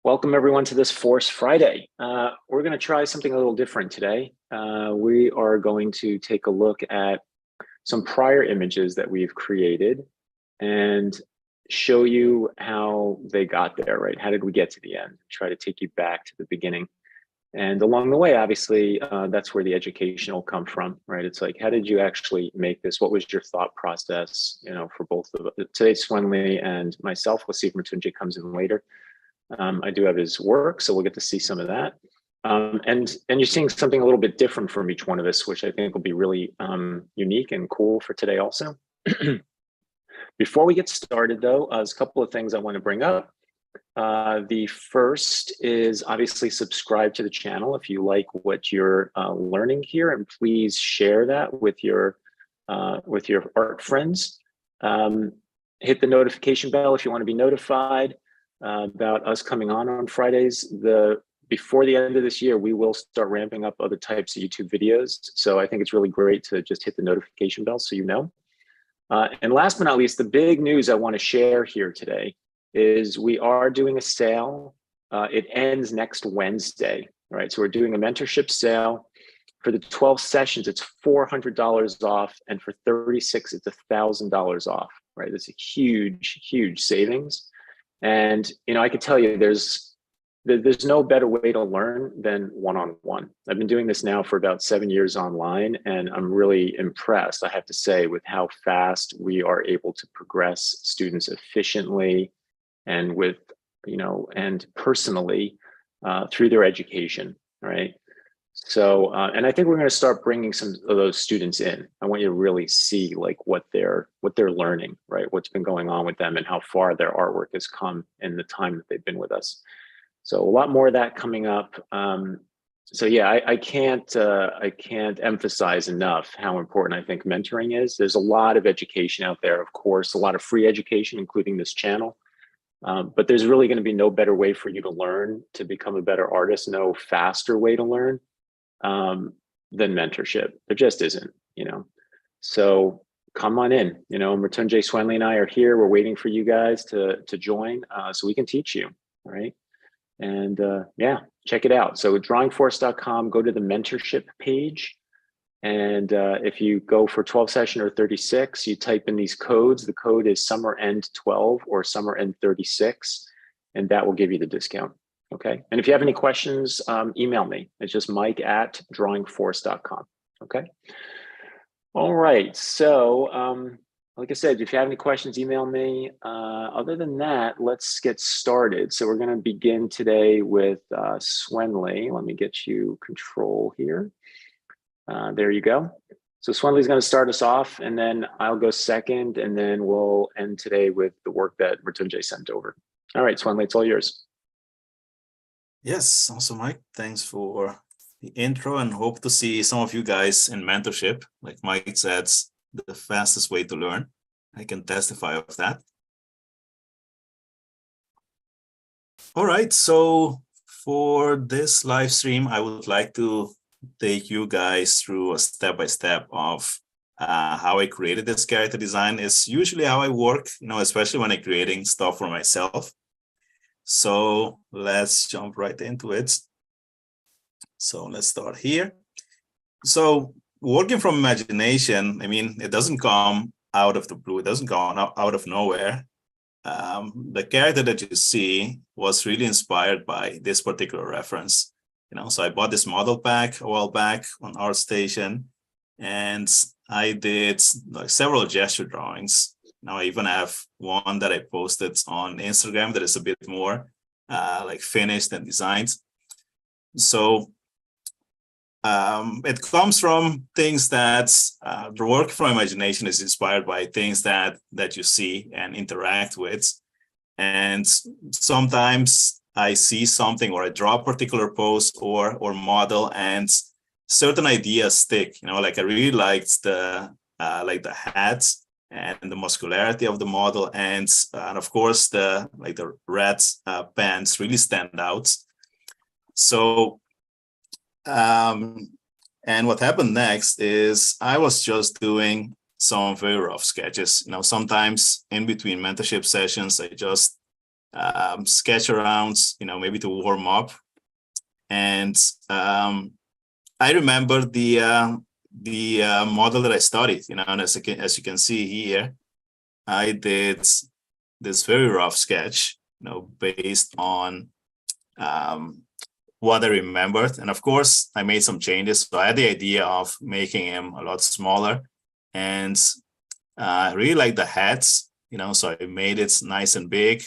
Welcome everyone to this Force Friday. We're going to try something a little different today. We are going to take a look at some prior images that we've created and show you how they got there, right? How did we get to the end? Try to take you back to the beginning. And along the way, obviously, that's where the education will come from, right? It's like, how did you actually make this? What was your thought process, for both of today, Swenley and myself? We'll see if Mattesi comes in later. I do have his work, so we'll get to see some of that. And you're seeing something a little bit different from each one of us, which I think will be really unique and cool for today also. Before we get started though, there's a couple of things I want to bring up. The first is obviously subscribe to the channel if you like what you're learning here, and please share that with your art friends. Hit the notification bell if you want to be notified about us coming on Fridays. Before the end of this year, we will start ramping up other types of YouTube videos. So I think it's really great to just hit the notification bell so you know. And last but not least, the big news I want to share here today is we are doing a sale. It ends next Wednesday, right? So we're doing a mentorship sale. For the 12 sessions, it's $400 off, and for 36, it's $1,000 off, right? That's a huge, huge savings. And I could tell you there's no better way to learn than one-on-one. I've been doing this now for about 7 years online, and I'm really impressed, I have to say, with how fast we are able to progress students efficiently and and personally through their education, right? So, and I think we're going to start bringing some of those students in. I want you to really see like what they're learning, right? What's been going on with them and how far their artwork has come in the time that they've been with us. So a lot more of that coming up. So yeah, I can't emphasize enough how important I think mentoring is. There's a lot of education out there, of course, a lot of free education, including this channel. But there's really going to be no better way for you to learn to become a better artist, no faster way to learn than mentorship. There just isn't, So come on in, Mattesi, Swenley and I are here. We're waiting for you guys to join so we can teach you, right? And yeah, check it out. So drawingforce.com, go to the mentorship page. And if you go for 12 session or 36, you type in these codes. The code is summer end 12 or summer end 36, and that will give you the discount. Okay. And if you have any questions, email me. It's just mike@drawingforce.com. Okay. All right. So, like I said, if you have any questions, email me. Other than that, let's get started. So we're going to begin today with Swenley. Let me get you control here. There you go. So Swenley's going to start us off, and then I'll go second, and then we'll end today with the work that Mattesi sent over. All right, Swenley, it's all yours. Yes, awesome, Mike. Thanks for the intro, and hope to see some of you guys in mentorship. Like Mike said, the fastest way to learn. I can testify of that. All right, so for this live stream, I would like to take you guys through a step-by-step of how I created this character design. Is usually how I work, especially when I'm creating stuff for myself. So let's jump right into it. So let's start here. So working from imagination, it doesn't come out of the blue. It doesn't come out of nowhere. The character that you see was really inspired by this particular reference. So I bought this model pack a while back on ArtStation, and I did like several gesture drawings. Now I even have one that I posted on Instagram that is a bit more like finished and designed. So it comes from things that the work from imagination is inspired by things that you see and interact with. And sometimes I see something, or I draw a particular pose or model, and certain ideas stick. Like I really liked the hat and the muscularity of the model, and of course the red pants really stand out. So and what happened next is I was just doing some very rough sketches. Sometimes in between mentorship sessions, I just sketch around, maybe to warm up. And I remember the model that I studied, and as you can see here, I did this very rough sketch, based on what I remembered. And of course, I made some changes. So I had the idea of making him a lot smaller, and I really like the hats, so I made it nice and big,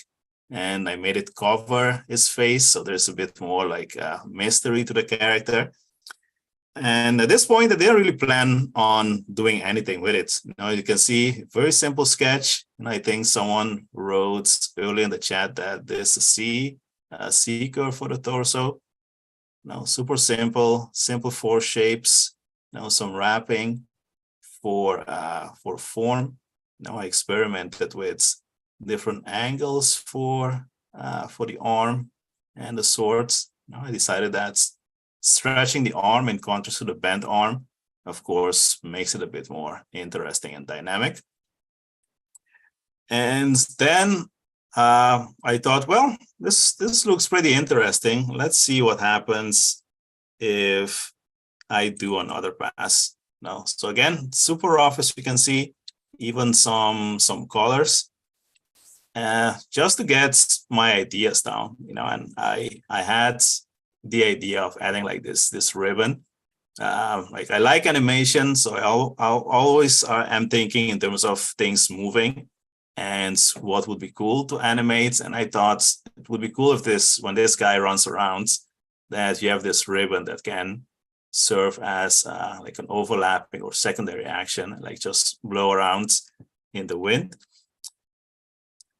and I made it cover his face. So there's a bit more like mystery to the character. And at this point, I didn't really plan on doing anything with it. You can see very simple sketch. And I think someone wrote early in the chat that there's a C curve for the torso. Super simple four shapes. Some wrapping for form. I experimented with different angles for the arm and the swords. I decided that stretching the arm in contrast to the bent arm, of course, makes it a bit more interesting and dynamic. And then I thought, well, this looks pretty interesting. Let's see what happens if I do another pass. So again, super rough, as you can see, even some colors, just to get my ideas down. And I had the idea of adding like this ribbon. Like I like animation, so I'll always am thinking in terms of things moving and what would be cool to animate. And I thought it would be cool if when this guy runs around, that you have this ribbon that can serve as like an overlapping or secondary action, like just blow around in the wind.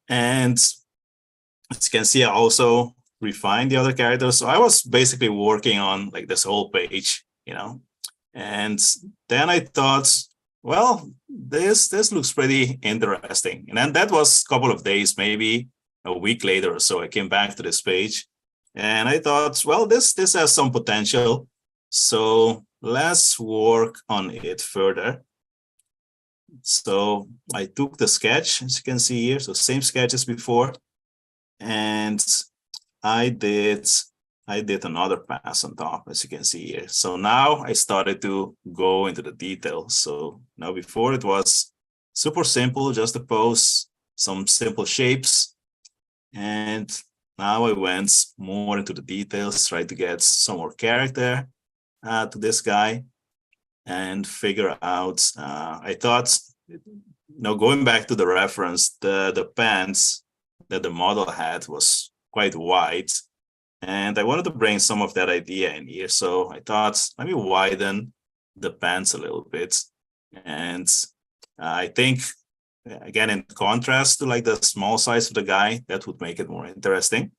And as you can see, I also refine the other characters. So I was basically working on like this whole page, and then I thought, well, this looks pretty interesting. And then that was a couple of days, maybe a week later or so, I came back to this page and I thought, well, this has some potential. So let's work on it further. So I took the sketch, as you can see here, so same sketch as before, and I did another pass on top, as you can see here. So now I started to go into the details. So now before it was super simple, just to pose some simple shapes. And now I went more into the details, tried to get some more character to this guy and figure out, I thought, going back to the reference, the pants that the model had was quite wide. And I wanted to bring some of that idea in here. So I thought, let me widen the pants a little bit. And I think, again, in contrast to like the small size of the guy, that would make it more interesting.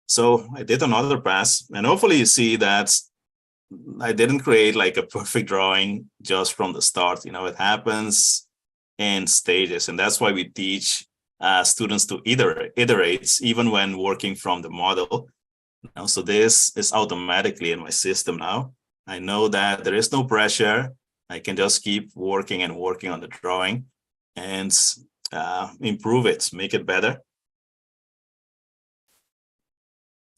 So I did another pass, and hopefully you see that I didn't create like a perfect drawing just from the start. It happens in stages, and that's why we teach students to iterate even when working from the model. So this is automatically in my system now. I know that there is no pressure. I can just keep working and working on the drawing and improve it, make it better.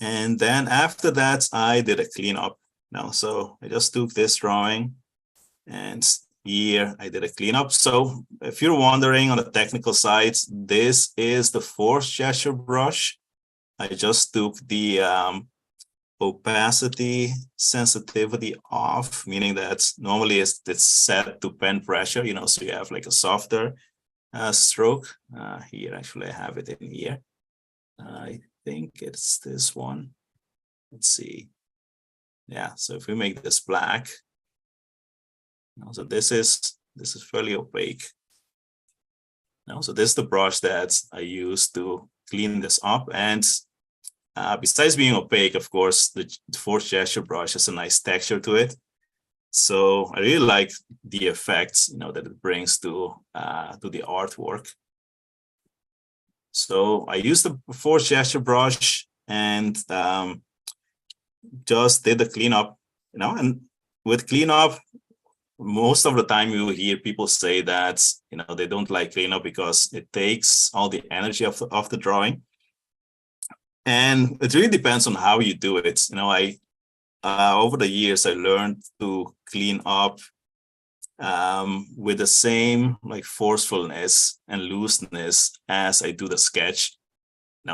And then after that, I did a cleanup. So I just took this drawing and here I did a cleanup. So if you're wondering on the technical side, this is the force gesture brush. I just took the opacity sensitivity off, meaning that normally it's set to pen pressure, so you have like a softer stroke. Here, actually, I have it in here. I think it's this one. Let's see. Yeah, so if we make this black, so this is fairly opaque. So this is the brush that I use to clean this up. And besides being opaque, of course, the force gesture brush has a nice texture to it. So I really like the effects, that it brings to the artwork. So I used the force gesture brush and just did the cleanup, and with cleanup, most of the time you hear people say that, they don't like cleanup because it takes all the energy of the drawing. And it really depends on how you do it. Over the years, I learned to clean up with the same like forcefulness and looseness as I do the sketch.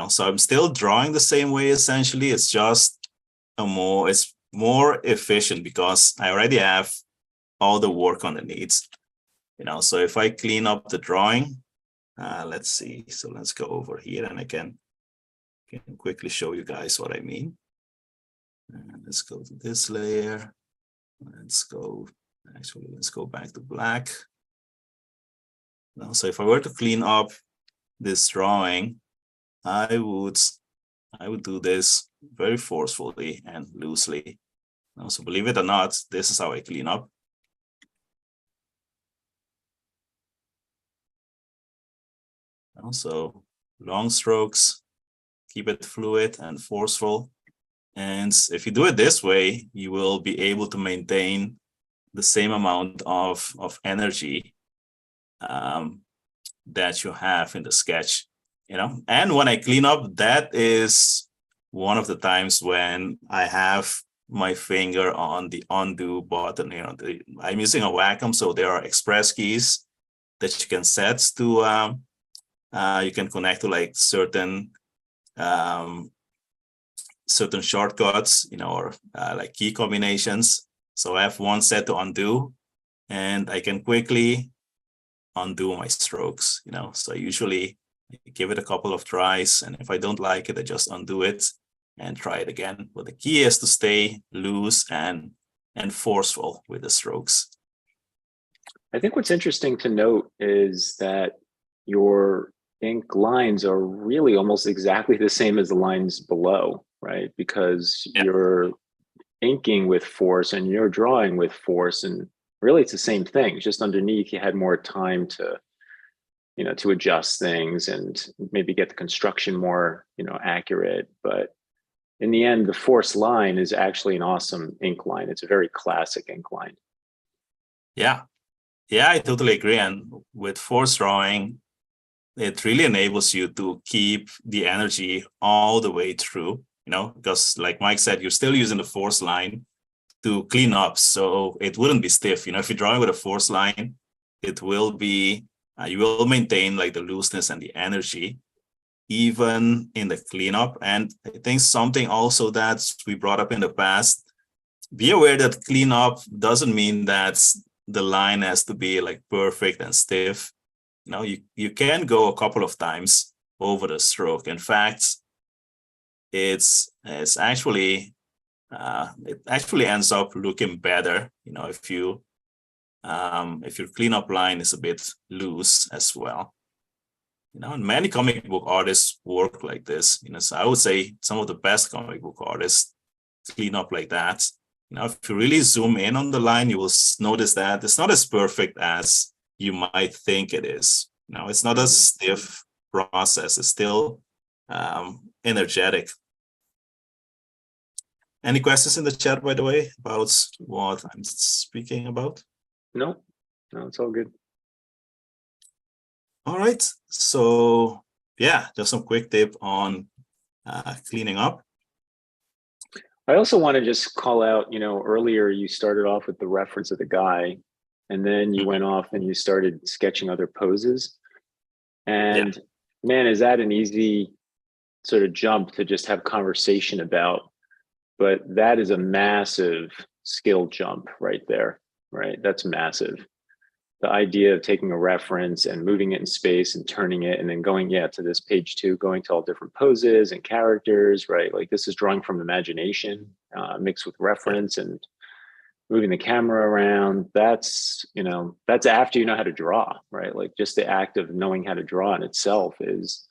So I'm still drawing the same way, essentially. It's just it's more efficient because I already have all the work underneath. So if I clean up the drawing, let's see. So let's go over here and I can quickly show you guys what I mean. And let's go to this layer. Let's go back to black. So if I were to clean up this drawing, I would do this very forcefully and loosely. So believe it or not, this is how I clean up. So long strokes, keep it fluid and forceful. And if you do it this way, you will be able to maintain the same amount of energy that you have in the sketch, And when I clean up, that is one of the times when I have my finger on the undo button. I'm using a Wacom, so there are express keys that you can set to. You can connect to like certain shortcuts, or like key combinations. So I have one set to undo, and I can quickly undo my strokes. So I usually give it a couple of tries, and if I don't like it, I just undo it and try it again. But the key is to stay loose and forceful with the strokes. I think what's interesting to note is that your ink lines are really almost exactly the same as the lines below, right? Because you're inking with force and you're drawing with force, and really it's the same thing. Just underneath, you had more time to, to adjust things and maybe get the construction more, accurate. But in the end, the force line is actually an awesome ink line. It's a very classic ink line. Yeah, I totally agree. And with force drawing, it really enables you to keep the energy all the way through, because like Mike said, you're still using the force line to clean up. So it wouldn't be stiff. If you're drawing with a force line, it will be, you will maintain like the looseness and the energy, even in the cleanup. And I think something also that we brought up in the past, be aware that cleanup doesn't mean that the line has to be like perfect and stiff. You can go a couple of times over the stroke. In fact, it's actually it actually ends up looking better, if your cleanup line is a bit loose as well. And many comic book artists work like this. So I would say some of the best comic book artists clean up like that. If you really zoom in on the line, you will notice that it's not as perfect as you might think it is. It's not a stiff process. It's still energetic. Any questions in the chat, by the way, about what I'm speaking about? No, it's all good. All right. So yeah, just some quick tip on cleaning up. I also want to just call out, earlier you started off with the reference of the guy, and then you went off and you started sketching other poses. And man, is that an easy sort of jump to just have conversation about? But that is a massive skill jump right there, right? That's massive. The idea of taking a reference and moving it in space and turning it and then going, to this page 2, going to all different poses and characters, right? Like this is drawing from imagination mixed with reference and moving the camera around. That's, that's after you know how to draw, right? Like just the act of knowing how to draw in itself is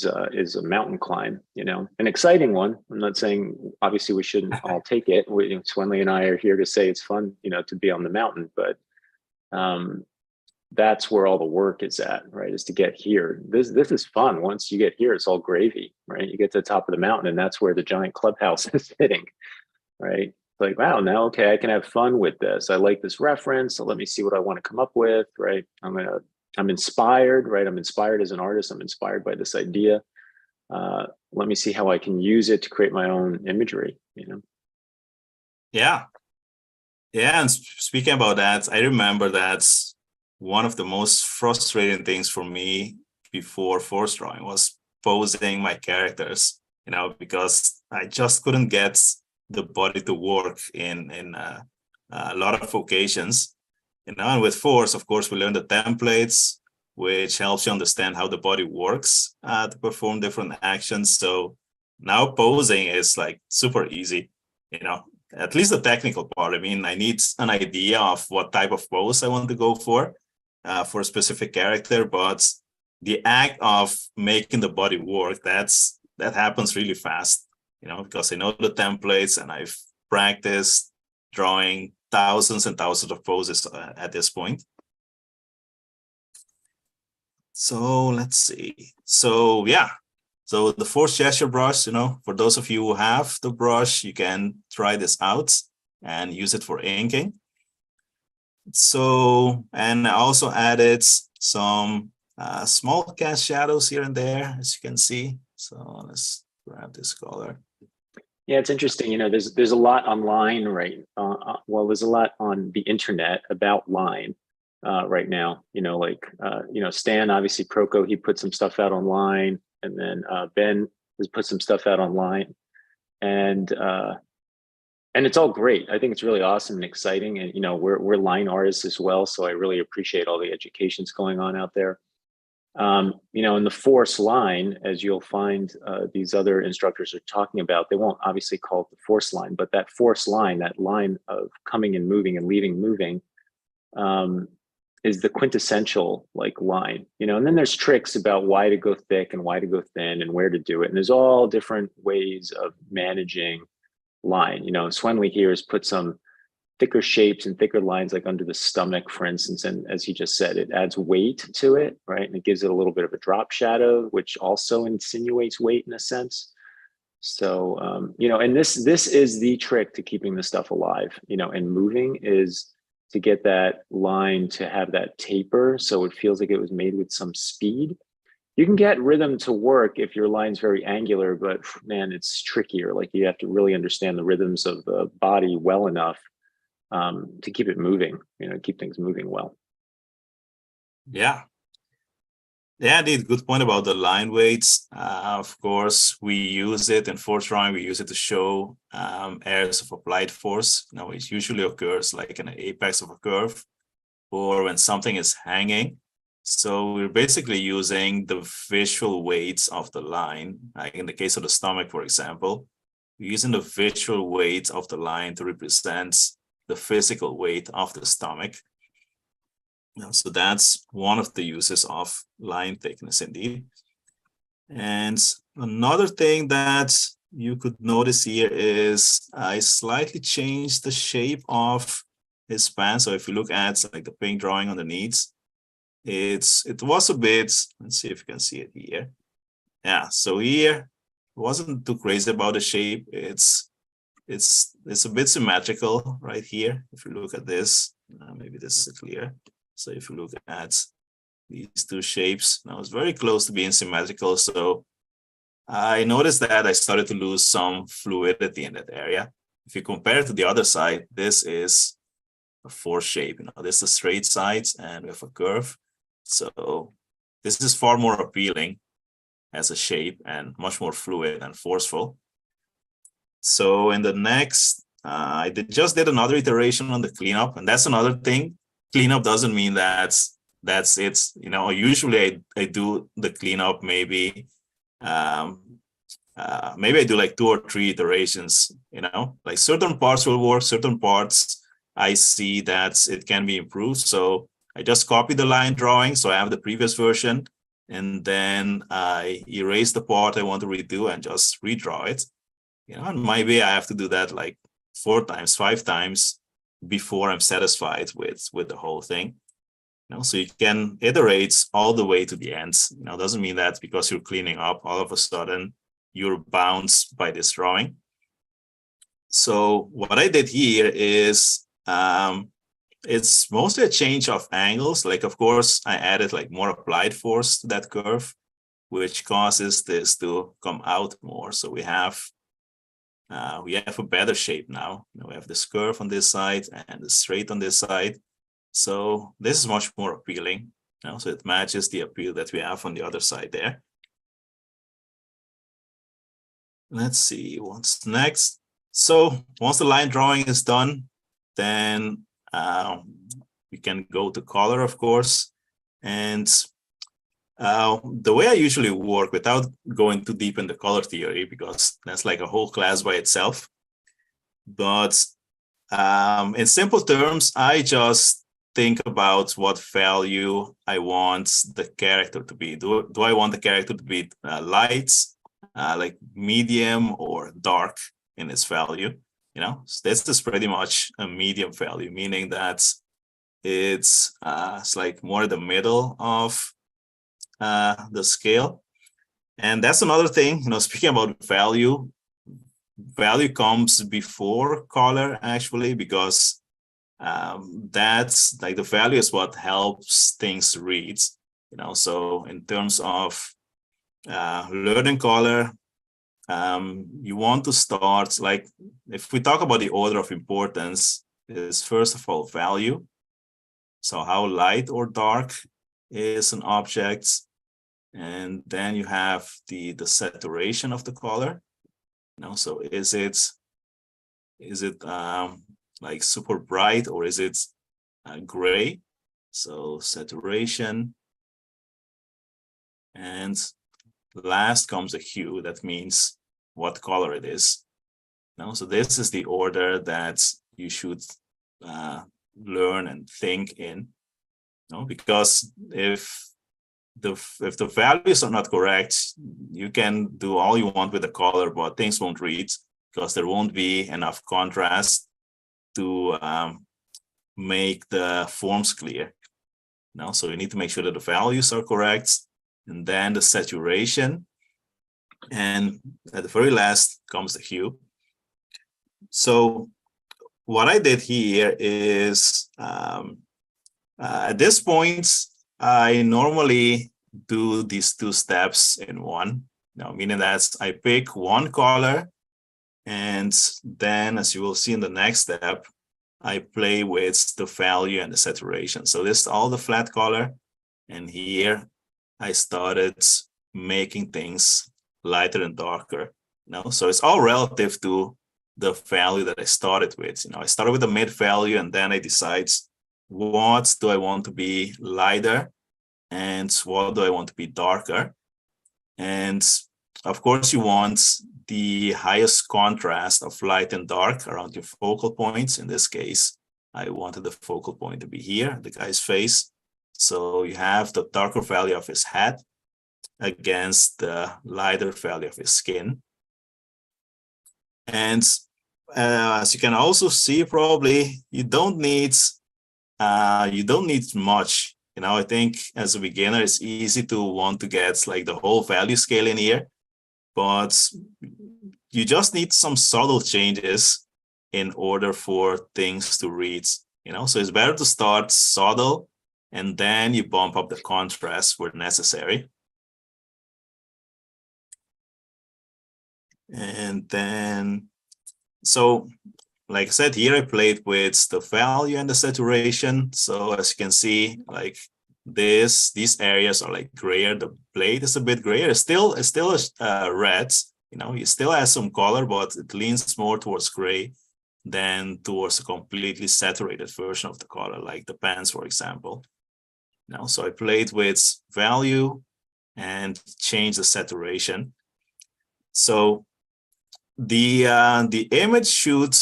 a mountain climb, an exciting one. I'm not saying obviously we shouldn't all take it. Swenley and I are here to say it's fun, to be on the mountain, but that's where all the work is at, right? Is to get here. This is fun. Once you get here, it's all gravy, right? You get to the top of the mountain, and that's where the giant clubhouse is sitting, right? like, wow, now, okay, I can have fun with this. I like this reference. So let me see what I want to come up with, right? I'm inspired, right? I'm inspired as an artist. I'm inspired by this idea. Let me see how I can use it to create my own imagery, you know? Yeah. Yeah. And speaking about that, I remember that's one of the most frustrating things for me before force drawing was posing my characters, you know, because I just couldn't get the body to work in a lot of occasions. You know, and with force, of course, we learn the templates, which helps you understand how the body works to perform different actions. So now posing is like super easy, you know, at least the technical part. I mean, I need an idea of what type of pose I want to go for a specific character, but the act of making the body work, that happens really fast, you know, because I know the templates and I've practiced drawing thousands and thousands of poses at this point. So let's see. So yeah, so the force gesture brush, you know, for those of you who have the brush, you can try this out and use it for inking. So, and I also added some small cast shadows here and there, as you can see. So let's grab this color. Yeah, it's interesting. You know, there's a lot online, right? Well, there's a lot on the internet about line right now. You know, like you know, Stan, obviously Proco, he put some stuff out online, and then Ben has put some stuff out online, and it's all great. I think it's really awesome and exciting. And you know, we're line artists as well, so I really appreciate all the educations going on out there. You know, in the force line, as you'll find these other instructors are talking about, they won't obviously call it the force line, but that force line, that line of coming and moving and leaving moving, is the quintessential like line, you know. And then there's tricks about why to go thick and why to go thin and where to do it. And there's all different ways of managing line. You know, Swenley here has put some thicker shapes and thicker lines like under the stomach, for instance. And as he just said, it adds weight to it, right? And it gives it a little bit of a drop shadow, which also insinuates weight in a sense. So, you know, and this is the trick to keeping the stuff alive, you know, and moving is to get that line to have that taper. So it feels like it was made with some speed. You can get rhythm to work if your line's very angular, but man, it's trickier. Like you have to really understand the rhythms of the body well enough to keep it moving, you know, keep things moving well. Yeah. Yeah, indeed. Good point about the line weights. Of course, we use it in force drawing. We use it to show areas of applied force. Now, it usually occurs like in the apex of a curve or when something is hanging. So we're basically using the visual weights of the line. Like in the case of the stomach, for example, we're using the visual weight of the line to represent the physical weight of the stomach. So that's one of the uses of line thickness indeed. And another thing that you could notice here is I slightly changed the shape of his span. So if you look at like the pink drawing underneath, it was a bit, let's see if you can see it here. Yeah, so here it wasn't too crazy about the shape. It's a bit symmetrical right here. If you look at this, maybe this is clear. So if you look at these two shapes, now it's very close to being symmetrical. So I noticed that I started to lose some fluidity in that area. If you compare it to the other side, this is a force shape. You know, this is a straight side and with a curve. So this is far more appealing as a shape and much more fluid and forceful. So in the next, I just did another iteration on the cleanup, and that's another thing. Cleanup doesn't mean that's it. You know, usually I do the cleanup maybe I do like 2 or 3 iterations. You know, like certain parts will work, certain parts I see that it can be improved. So I just copy the line drawing, so I have the previous version, and then I erase the part I want to redo and just redraw it. You know, and maybe I have to do that like 4 times, 5 times before I'm satisfied with the whole thing. You know, so you can iterate all the way to the end. You know, doesn't mean that because you're cleaning up, all of a sudden you're bound by this drawing. So what I did here is it's mostly a change of angles. Like, of course, I added like more applied force to that curve, which causes this to come out more. So we have a better shape now. We have this curve on this side and the straight on this side. So this is much more appealing. So it matches the appeal that we have on the other side there. Let's see what's next. So once the line drawing is done, then we can go to color, of course. And the way I usually work, without going too deep in the color theory, because that's like a whole class by itself, but in simple terms, I just think about what value I want the character to be. Do I want the character to be light, like medium, or dark in its value? So this is pretty much a medium value, meaning that it's like more the middle of the scale. And that's another thing, speaking about value comes before color, actually, because that's like the value is what helps things read. So in terms of learning color, you want to start, like, if we talk about the order of importance, is first of all value. So how light or dark is an object, and then you have the saturation of the color. So is it like super bright, or is it gray? So saturation, and last comes a hue. That means what color it is. So this is the order that you should learn and think in. Because if the values are not correct, you can do all you want with the color, but things won't read because there won't be enough contrast to make the forms clear. So you need to make sure that the values are correct, and then the saturation, and at the very last comes the hue. So what I did here is at this point, I normally do these two steps in one, meaning that I pick one color, and then, as you will see in the next step, I play with the value and the saturation. So this is all the flat color, and here I started making things lighter and darker. So it's all relative to the value that I started with. I started with the mid value, and then I decide what do I want to be lighter and what do I want to be darker. And of course, you want the highest contrast of light and dark around your focal points. In this case, I wanted the focal point to be here, the guy's face. So you have the darker value of his head against the lighter value of his skin. And as you can also see, probably you don't need much. I think as a beginner, it's easy to want to get like the whole value scale in here, but you just need some subtle changes in order for things to read. So it's better to start subtle, and then you bump up the contrast where necessary. And then, so like I said, here I played with the value and the saturation. So as you can see, like these areas are like grayer. The blade is a bit grayer. It's still red. You still have some color, but it leans more towards gray than towards a completely saturated version of the color, like the pants, for example. So I played with value and changed the saturation. So the image should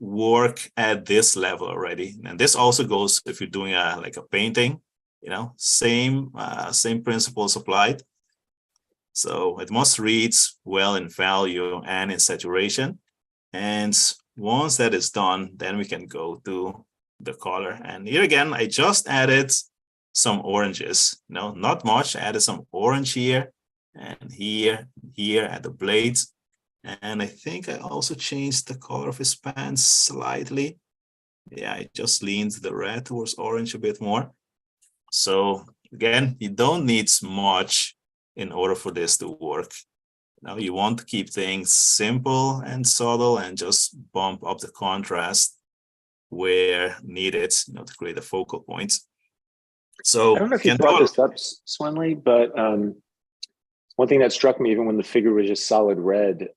work at this level already, and this also goes if you're doing like a painting. Same principles applied. So it must read well in value and in saturation, and once that is done, then we can go to the color. And here again, I just added some oranges. Not much. I added some orange here and here at the blades. And I think I also changed the color of his pants slightly. Yeah, it just leans the red towards orange a bit more. So again, you don't need much in order for this to work. Now you want to keep things simple and subtle and just bump up the contrast where needed, to create a focal point. So I don't know if you brought this up, Swanley, but one thing that struck me, even when the figure was just solid red,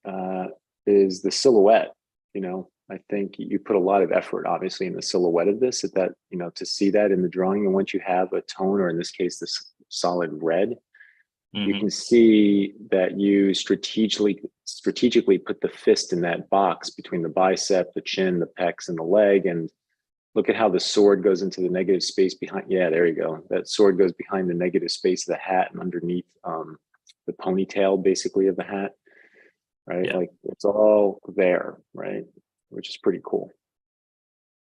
is the silhouette. I think you put a lot of effort, obviously, in the silhouette of this. To see that in the drawing, and once you have a tone, or in this case, this solid red, you can see that you strategically put the fist in that box between the bicep, the chin, the pecs, and the leg. And look at how the sword goes into the negative space behind. Yeah, there you go. That sword goes behind the negative space of the hat and underneath the ponytail, basically, of the hat. Right, Yeah. like it's all there, right? Which is pretty cool.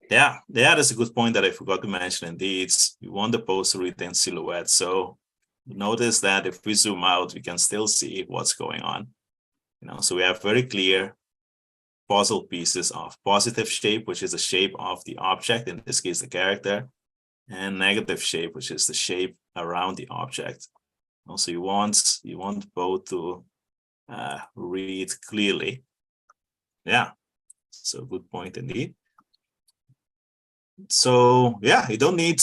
Yeah, that's a good point that I forgot to mention. Indeed, we want the pose to retain silhouette. So notice that if we zoom out, we can still see what's going on. So we have very clear puzzle pieces of positive shape, which is the shape of the object, in this case, the character, and negative shape, which is the shape around the object. Also, you want both to read clearly. Yeah, so good point indeed. So yeah, you don't need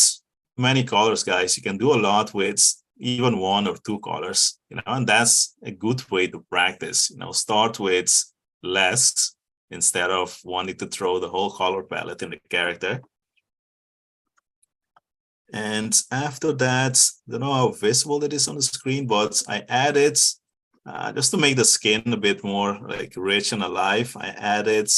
many colors, guys. You can do a lot with even one or two colors, and that's a good way to practice. Start with less instead of wanting to throw the whole color palette in the character. And after that, I don't know how visible it is on the screen, but I added, just to make the skin a bit more like rich and alive, I added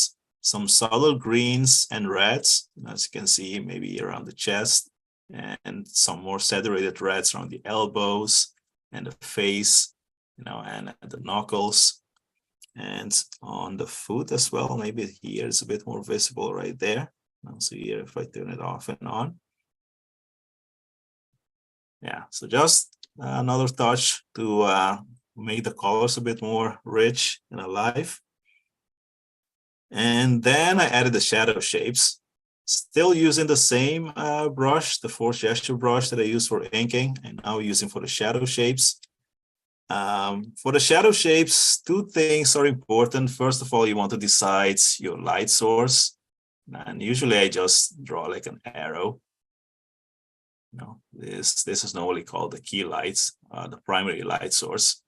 some subtle greens and reds, as you can see, maybe around the chest, and some more saturated reds around the elbows and the face, and the knuckles. And on the foot as well, maybe here it's a bit more visible right there. So here, if I turn it off and on. Yeah, so just another touch to make the colors a bit more rich and alive. And then I added the shadow shapes, still using the same brush, the force gesture brush that I use for inking, and now using for the shadow shapes. For the shadow shapes, two things are important. First of all, you want to decide your light source. And usually I just draw like an arrow. This is normally called the key lights, the primary light source.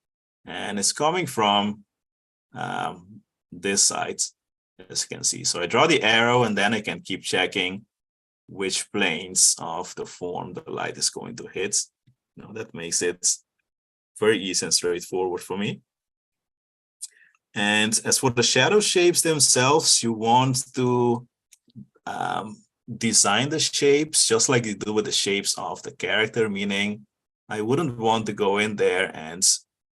And it's coming from this side, as you can see. So I draw the arrow, and then I can keep checking which planes of the form the light is going to hit. That makes it very easy and straightforward for me. And as for the shadow shapes themselves, you want to design the shapes just like you do with the shapes of the character, meaning I wouldn't want to go in there and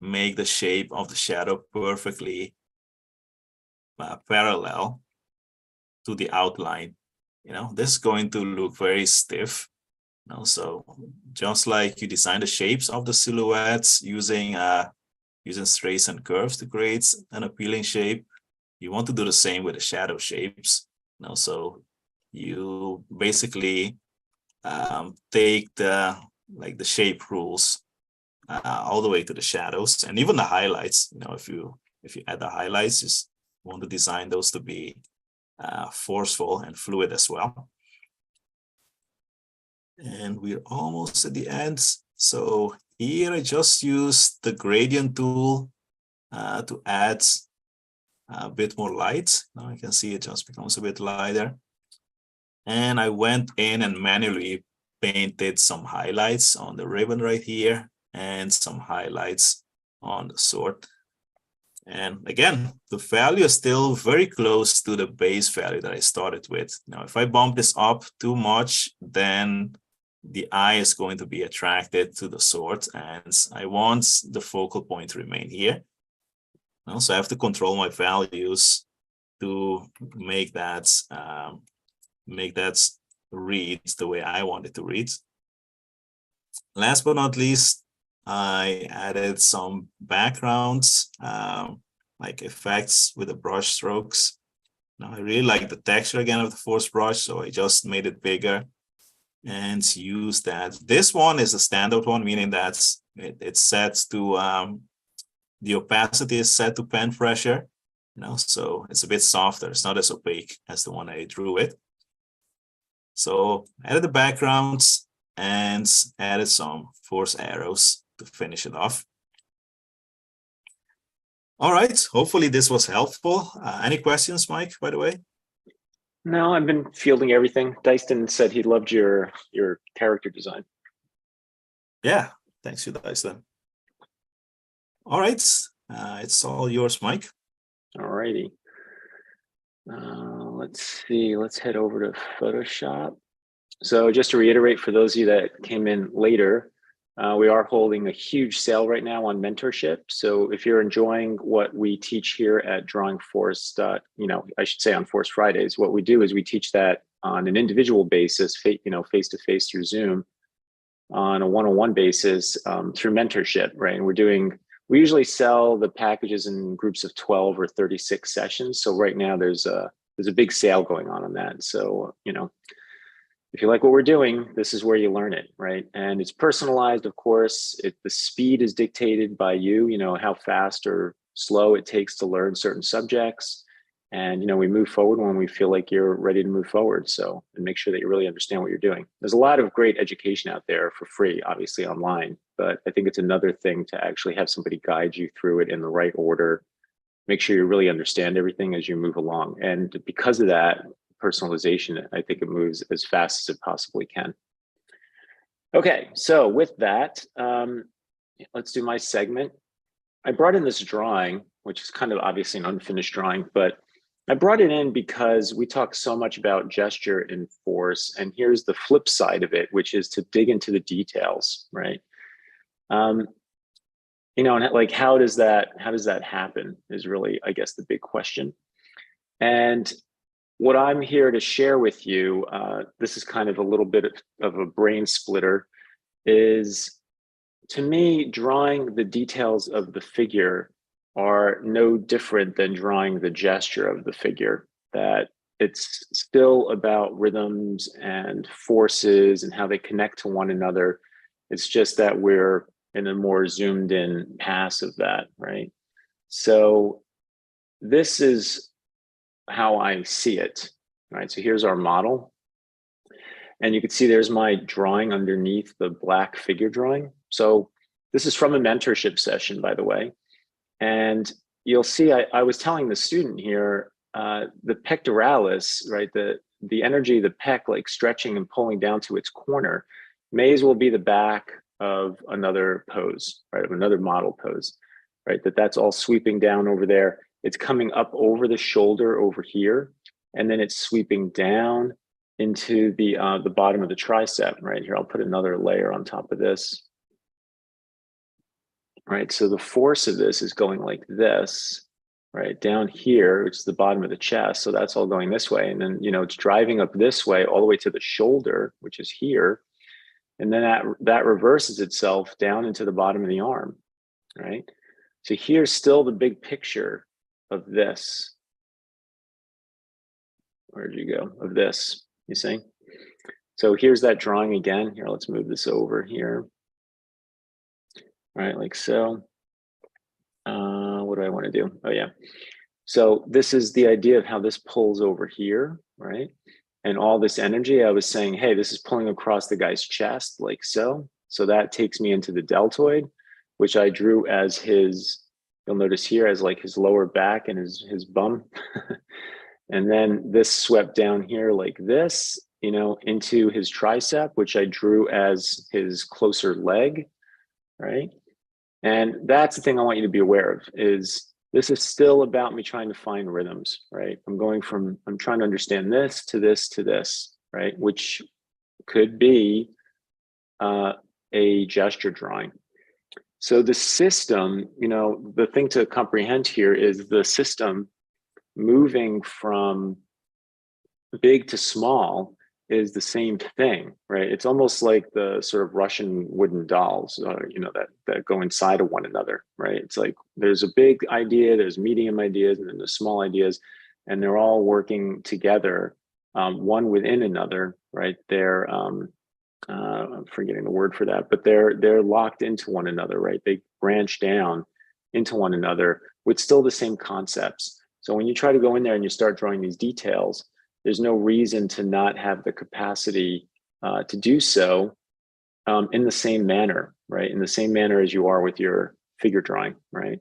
make the shape of the shadow perfectly parallel to the outline. This is going to look very stiff. So just like you design the shapes of the silhouettes using straights and curves to create an appealing shape, you want to do the same with the shadow shapes. So you basically take the shape rules all the way to the shadows, and even the highlights. If you add the highlights, just want to design those to be forceful and fluid as well. And we're almost at the end. So here I just use the gradient tool to add a bit more light. Now you can see it just becomes a bit lighter. And I went in and manually painted some highlights on the ribbon right here and some highlights on the sword. And again, the value is still very close to the base value that I started with. Now, if I bump this up too much, then the eye is going to be attracted to the sword, and I want the focal point to remain here. So I have to control my values to make that read the way I want it to read. Last but not least, I added some backgrounds like effects with the brush strokes. Now I really like the texture again of the force brush, so I just made it bigger and use that. This one is a standout one, meaning that it's set to the opacity is set to pen pressure, so it's a bit softer. It's not as opaque as the one I drew with. So added the backgrounds and added some force arrows to finish it off. All right, hopefully this was helpful. Any questions, Mike, by the way? No, I've been fielding everything. Dyston said he loved your character design. Yeah, thanks you, Dyston. All right, it's all yours, Mike. All righty. Let's see, let's head over to Photoshop. So just to reiterate, for those of you that came in later, we are holding a huge sale right now on mentorship. So if you're enjoying what we teach here at Drawing Force, I should say on Force Fridays, what we do is we teach that on an individual basis, face-to-face through Zoom, on a one-on-one basis through mentorship, right? And we usually sell the packages in groups of 12 or 36 sessions. So right now there's a big sale going on that. So, if you like what we're doing, this is where you learn it, right? And it's personalized, of course. The speed is dictated by you, how fast or slow it takes to learn certain subjects. And, we move forward when we feel like you're ready to move forward. So, and make sure that you really understand what you're doing. There's a lot of great education out there for free, obviously online, but I think it's another thing to actually have somebody guide you through it in the right order. Make sure you really understand everything as you move along. And because of that, personalization, I think it moves as fast as it possibly can. Okay, so with that, let's do my segment. I brought in this drawing, which is kind of obviously an unfinished drawing, but I brought it in because we talk so much about gesture in force, and here's the flip side of it, which is to dig into the details, right? And like how does that happen is really, I guess, the big question. And what I'm here to share with you, this is kind of a little bit of a brain splitter, is to me, drawing the details of the figure are no different than drawing the gesture of the figure, that it's still about rhythms and forces and how they connect to one another. It's just that we're in a more zoomed in pass of that, right? So this is how I see it, right? So here's our model. And you can see there's my drawing underneath the black figure drawing. So this is from a mentorship session, by the way. And you'll see, I was telling the student here, the pectoralis, right? The energy of the pec, like stretching and pulling down to its corner, may as well be the back of another pose, right? Of another model pose, right? That's all sweeping down over there. It's coming up over the shoulder over here, and then it's sweeping down into the bottom of the tricep, right here. I'll put another layer on top of this. Right, so the force of this is going like this, right, down here, which is the bottom of the chest. So that's all going this way. And then, it's driving up this way all the way to the shoulder, which is here. And then that reverses itself down into the bottom of the arm, right? So here's still the big picture of this. Where'd you go? Of this, you see? So here's that drawing again. Here, let's move this over here. Right, like so. What do I want to do? Oh yeah. So this is the idea of how this pulls over here, right? And all this energy, I was saying, hey, this is pulling across the guy's chest like so. So that takes me into the deltoid, which I drew as his, you'll notice here, as like his lower back and his bum. And then this swept down here like this, into his tricep, which I drew as his closer leg, right? And that's the thing I want you to be aware of, is this is still about me trying to find rhythms, right? I'm trying to understand this to this to this, right? Which could be a gesture drawing. So the system, the thing to comprehend here is the system moving from big to small is the same thing, right? It's almost like the sort of Russian wooden dolls, that go inside of one another, right? It's like there's a big idea, there's medium ideas, and then there's small ideas, and they're all working together, one within another, right? I'm forgetting the word for that, but they're locked into one another, right? They branch down into one another with still the same concepts. So when you try to go in there and you start drawing these details, there's no reason to not have the capacity to do so in the same manner, right? In the same manner as you are with your figure drawing, right?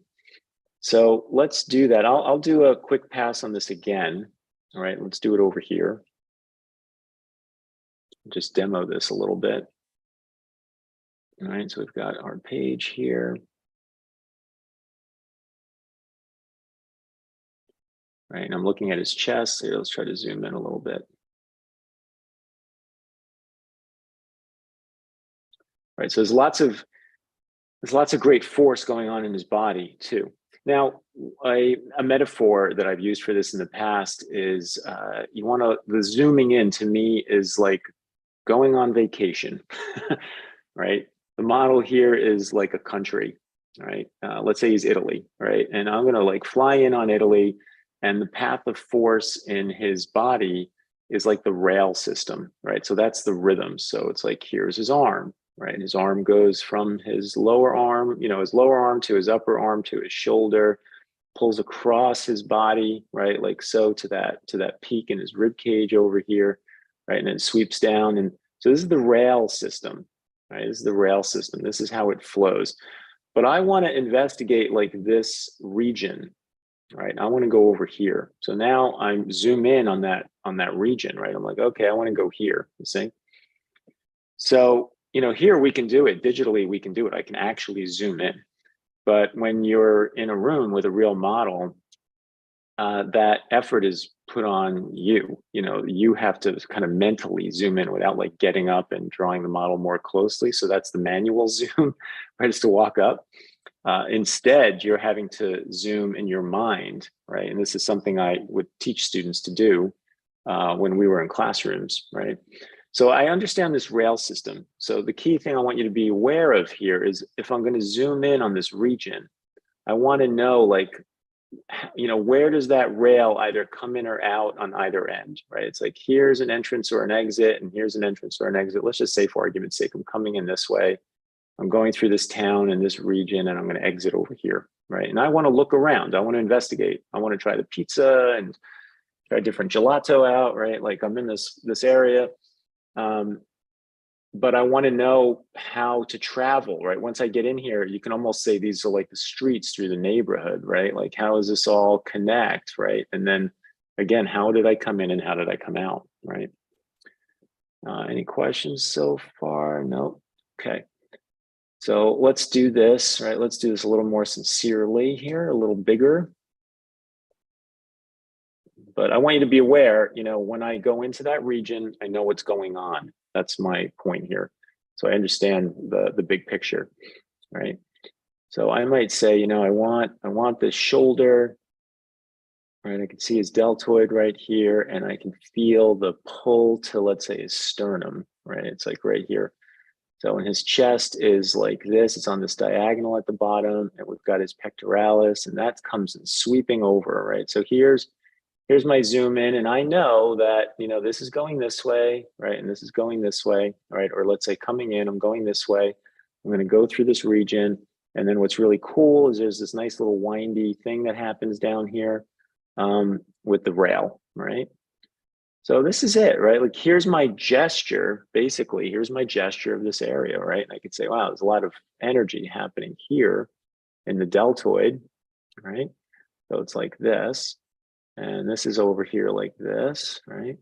So let's do that. I'll do a quick pass on this again. All right, let's do it over here. Just demo this a little bit. All right, so we've got our page here. Right, and I'm looking at his chest. Here, let's try to zoom in a little bit. Right, so there's lots of great force going on in his body too. Now, a metaphor that I've used for this in the past is the zooming in to me is like going on vacation, right? The model here is like a country, right? Let's say he's Italy, right? And I'm gonna like fly in on Italy, and the path of force in his body is like the rail system, right? So that's the rhythm. So it's like, here's his arm, right? His arm goes from his lower arm, his lower arm to his upper arm to his shoulder, pulls across his body, right? Like so to that peak in his rib cage over here, right? And it sweeps down. And so this is the rail system, right? This is the rail system. This is how it flows. But I want to investigate like this region, right? I want to go over here. So now I'm zoom in on that region, right? I'm like, okay, I want to go here, you see? So, here we can do it digitally, we can do it. I can actually zoom in. But when you're in a room with a real model, that effort is put on you. You have to kind of mentally zoom in without like getting up and drawing the model more closely. So that's the manual zoom, right? Is to walk up. Instead, you're having to zoom in your mind, right? And this is something I would teach students to do when we were in classrooms, right? So I understand this rail system. So the key thing I want you to be aware of here is if I'm going to zoom in on this region, I want to know like, where does that rail either come in or out on either end, right? It's like, here's an entrance or an exit, and here's an entrance or an exit. Let's just say for argument's sake, I'm coming in this way. I'm going through this town in this region, and I'm going to exit over here, right? And I want to look around. I want to investigate. I want to try the pizza and try different gelato out, right? Like I'm in this area. But I want to know how to travel, right? Once I get in here, you can almost say these are like the streets through the neighborhood, right? Like how does this all connect, right? And then again, how did I come in and how did I come out, right? Any questions so far? No? Okay. So let's do this, right? Let's do this a little more sincerely here, a little bigger. But I want you to be aware, when I go into that region, I know what's going on. That's my point here. So I understand the big picture, right? So I might say, I want this shoulder, right? I can see his deltoid right here, and I can feel the pull to, let's say, his sternum, right? It's like right here. So when his chest is like this, it's on this diagonal at the bottom, and we've got his pectoralis, and that comes in sweeping over, right? So here's my zoom in, and I know that, this is going this way, right? And this is going this way, right? Or let's say coming in, I'm going this way. I'm going to go through this region. And then what's really cool is there's this nice little windy thing that happens down here with the rail, right? So this is it, right? Like here's my gesture, basically, here's my gesture of this area, right? And I could say, wow, there's a lot of energy happening here in the deltoid, right? So it's like this. And this is over here like this, right?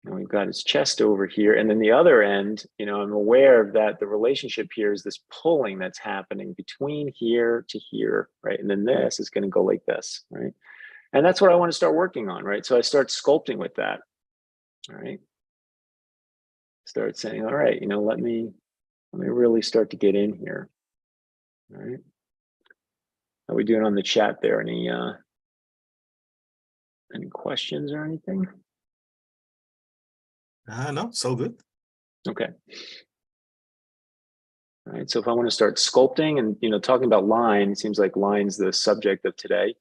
And we've got his chest over here. And then the other end, I'm aware of that the relationship here is this pulling that's happening between here to here, right? And then this is going to go like this, right? And that's what I want to start working on, right? So I start sculpting with that, all right? Start saying, all right, let me really start to get in here, all right? How are we doing on the chat there? Any questions or anything? No, so good. Okay. All right. So if I want to start sculpting and, talking about line, it seems like line's the subject of today.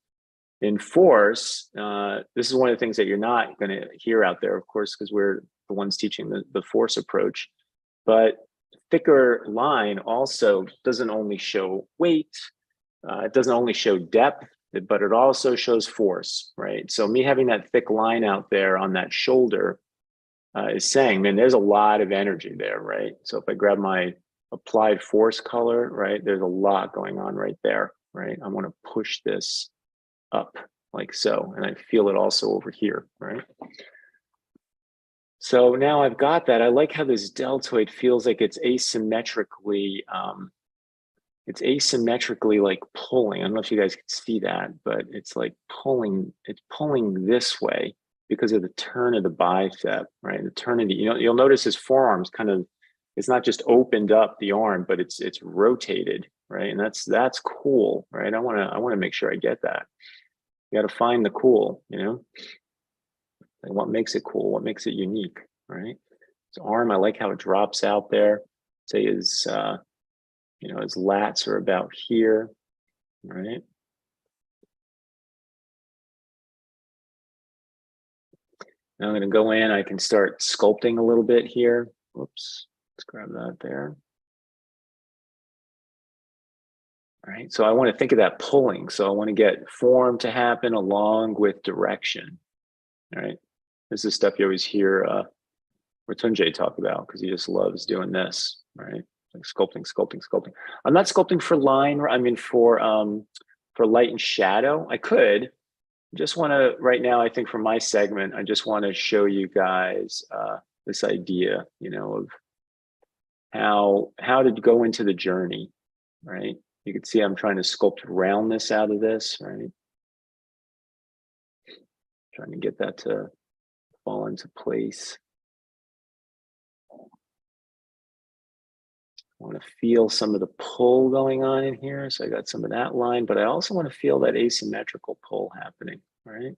In force, this is one of the things that you're not going to hear out there, of course, because we're the ones teaching the force approach. But thicker line also doesn't only show weight, it doesn't only show depth, but it also shows force, right? So me having that thick line out there on that shoulder is saying, man, there's a lot of energy there, right? So if I grab my applied force color, right, there's a lot going on right there, right? I want to push this up like so, and I feel it also over here, right? So now I've got that. I like how this deltoid feels like it's asymmetrically like pulling. I don't know if you guys can see that, but it's like pulling, it's pulling this way because of the turn of the bicep, right? The turn of the, you'll notice his forearms kind of, it's not just opened up the arm, but it's rotated, right? And that's cool, right? I want to make sure I get that. You got to find the cool, and what makes it cool, what makes it unique, right? His arm, I like how it drops out there. Say his his lats are about here, right? Now I'm going to go in, I can start sculpting a little bit here. Whoops, let's grab that there. All right, so I want to think of that pulling. So I want to get form to happen along with direction. All right, this is stuff you always hear Rotunjay talk about because he just loves doing this, right? Like sculpting, sculpting, sculpting. I'm not sculpting for line. I mean, for light and shadow. I could just want to right now. I think for my segment, I just want to show you guys this idea, of how to go into the journey, right? You can see I'm trying to sculpt roundness out of this, right? Trying to get that to fall into place. I want to feel some of the pull going on in here. So I got some of that line, but I also want to feel that asymmetrical pull happening, right?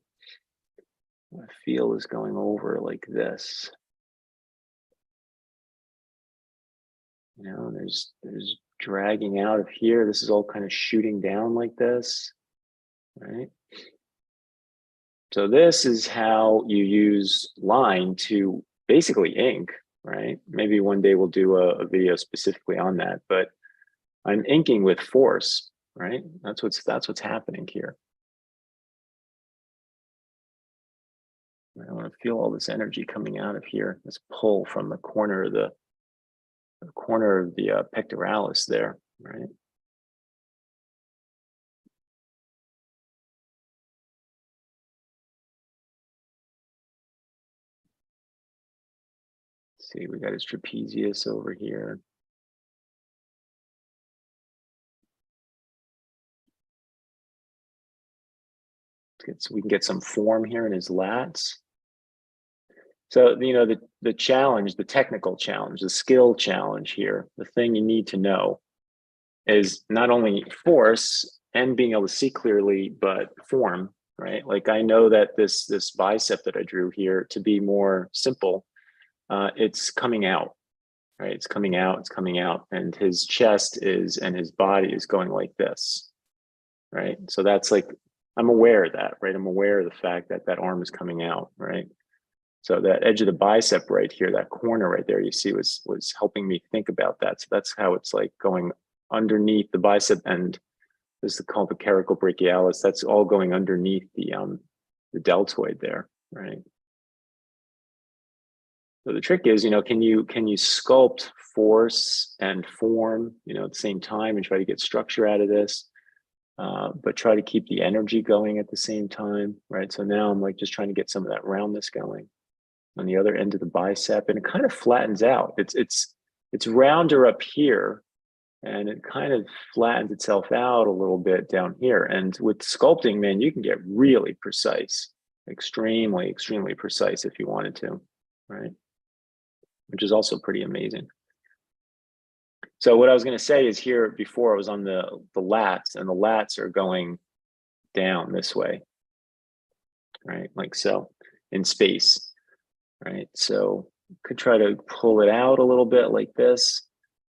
What I feel is going over like this. There's dragging out of here. This is all kind of shooting down like this, right? So this is how you use line to basically ink, right? Maybe one day we'll do a video specifically on that, but I'm inking with force, right? That's what's happening here. I want to feel all this energy coming out of here, this pull from the corner of the pectoralis there, right? Let's see, we got his trapezius over here. So we can get some form here in his lats. So, the challenge, the technical challenge, the skill challenge here, the thing you need to know is not only force and being able to see clearly, but form, right? Like I know that this bicep that I drew here, to be more simple, it's coming out, right? It's coming out, and his chest and his body is going like this, right? So that's like, I'm aware of that, right? I'm aware of the fact that that arm is coming out, right? So that edge of the bicep right here, that corner right there, you see was helping me think about that. So that's how it's like going underneath the bicep, and this is called the brachialis. That's all going underneath the deltoid there, right? So the trick is, can you sculpt force and form, at the same time and try to get structure out of this, but try to keep the energy going at the same time, right? So now I'm like just trying to get some of that roundness going on the other end of the bicep, and it kind of flattens out. It's rounder up here, and it kind of flattens itself out a little bit down here. And with sculpting, man, you can get really precise, extremely, extremely precise if you wanted to, right? Which is also pretty amazing. So what I was going to say is here before I was on the lats, and the lats are going down this way, right? Like so, in space, right? So Could try to pull it out a little bit like this,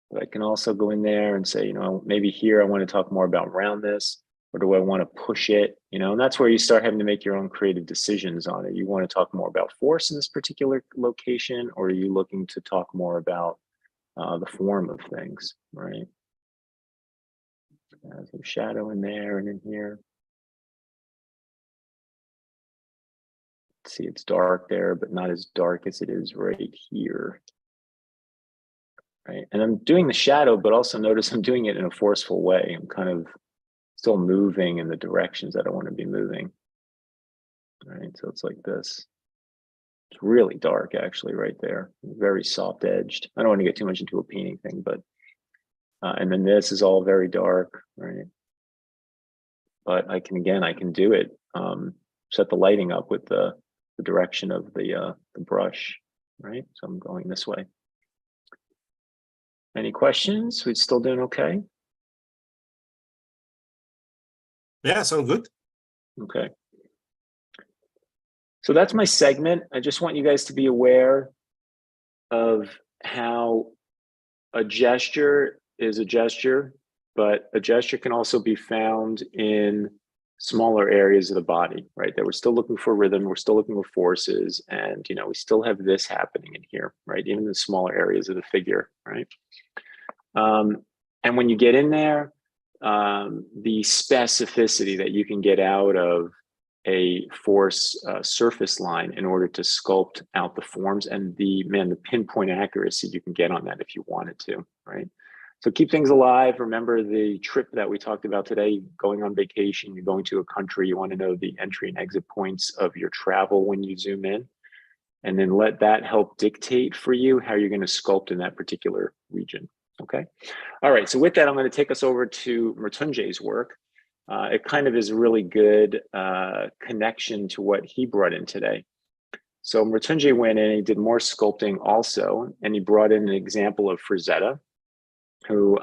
but I can also go in there and say, maybe here I want to talk more about roundness, or do I want to push it? And that's where you start having to make your own creative decisions on it. You want to talk more about force in this particular location, or are you looking to talk more about the form of things, right? Some shadow in there and in here. See, it's dark there, but not as dark as it is right here. Right. And I'm doing the shadow, but also notice I'm doing it in a forceful way. I'm kind of still moving in the directions that I want to be moving. All right. So it's like this. It's really dark, actually, right there. Very soft edged. I don't want to get too much into a painting thing, but and then this is all very dark, right? But I can do it. Set the lighting up with the direction of the brush, right? So I'm going this way. Any questions? We still doing okay? Yeah, so good. Okay. So that's my segment. I just want you guys to be aware of how a gesture is a gesture, but a gesture can also be found in smaller areas of the body, right? That we're still looking for rhythm, we're still looking for forces, and we still have this happening in here, right? Even the smaller areas of the figure, right? And when you get in there, the specificity that you can get out of a force surface line in order to sculpt out the forms, and the pinpoint accuracy you can get on that if you wanted to, right? So keep things alive. Remember the trip that we talked about today, going on vacation, you're going to a country, you want to know the entry and exit points of your travel when you zoom in, and then let that help dictate for you how you're going to sculpt in that particular region. Okay. All right. So with that, I'm going to take us over to Mrityunjay's work. It kind of is a really good connection to what he brought in today. So Mrityunjay went in and he did more sculpting also, and he brought in an example of Frazetta, who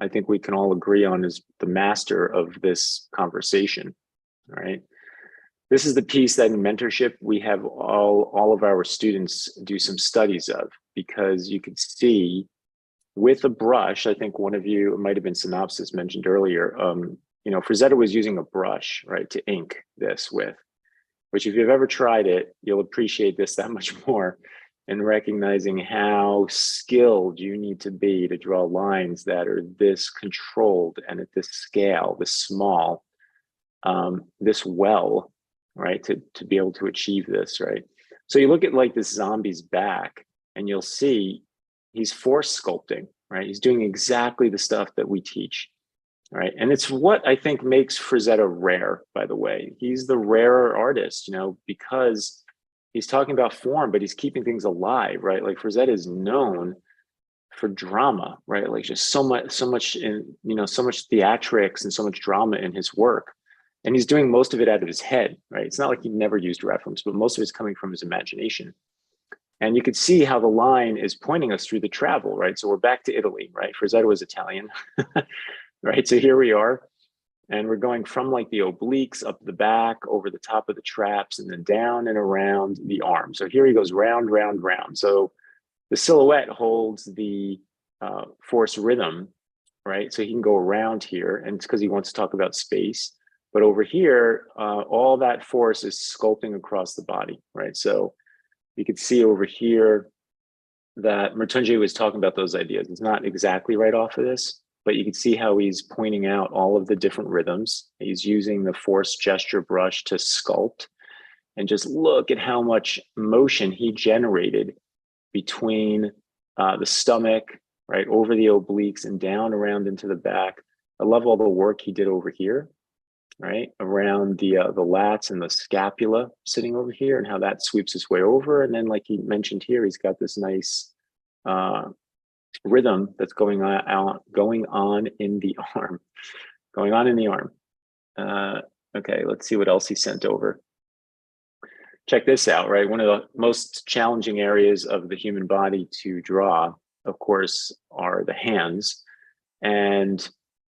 I think we can all agree on is the master of this conversation, right? This is the piece that in mentorship, we have all of our students do some studies of, because you can see with a brush, I think one of you, it might have been Synopsis mentioned earlier, Frazetta was using a brush, right, to ink this with, which if you've ever tried it, you'll appreciate this that much more, and recognizing how skilled you need to be to draw lines that are this controlled and at this scale, this small, this well, right, to be able to achieve this, right? So you look at like this zombie's back and you'll see he's force sculpting, right? He's doing exactly the stuff that we teach, right? And it's what I think makes Frazetta rare, by the way. He's the rarer artist, because he's talking about form, but he's keeping things alive, right? Like Frazetta is known for drama, right? Like just so much in, so much theatrics and so much drama in his work. And he's doing most of it out of his head, right? It's not like he never used reference, but most of it's coming from his imagination. And you could see how the line is pointing us through the travel, right? So we're back to Italy, right? Frazetta was Italian, right? So here we are. And we're going from like the obliques up the back, over the top of the traps, and then down and around the arm. So here he goes round, round, round. So the silhouette holds the force rhythm, right? So he can go around here, and it's because he wants to talk about space. But over here, all that force is sculpting across the body, right? So you could see over here that Mrityunjay was talking about those ideas. It's not exactly right off of this, but you can see how he's pointing out all of the different rhythms. He's using the force gesture brush to sculpt, and just look at how much motion he generated between the stomach, right, over the obliques and down around into the back. I love all the work he did over here, right, around the lats and the scapula sitting over here, and how that sweeps its way over. And then, like he mentioned here, he's got this nice rhythm that's going on in the arm. Okay, let's see what else he sent over. Check this out, right? One of the most challenging areas of the human body to draw, of course, are the hands. And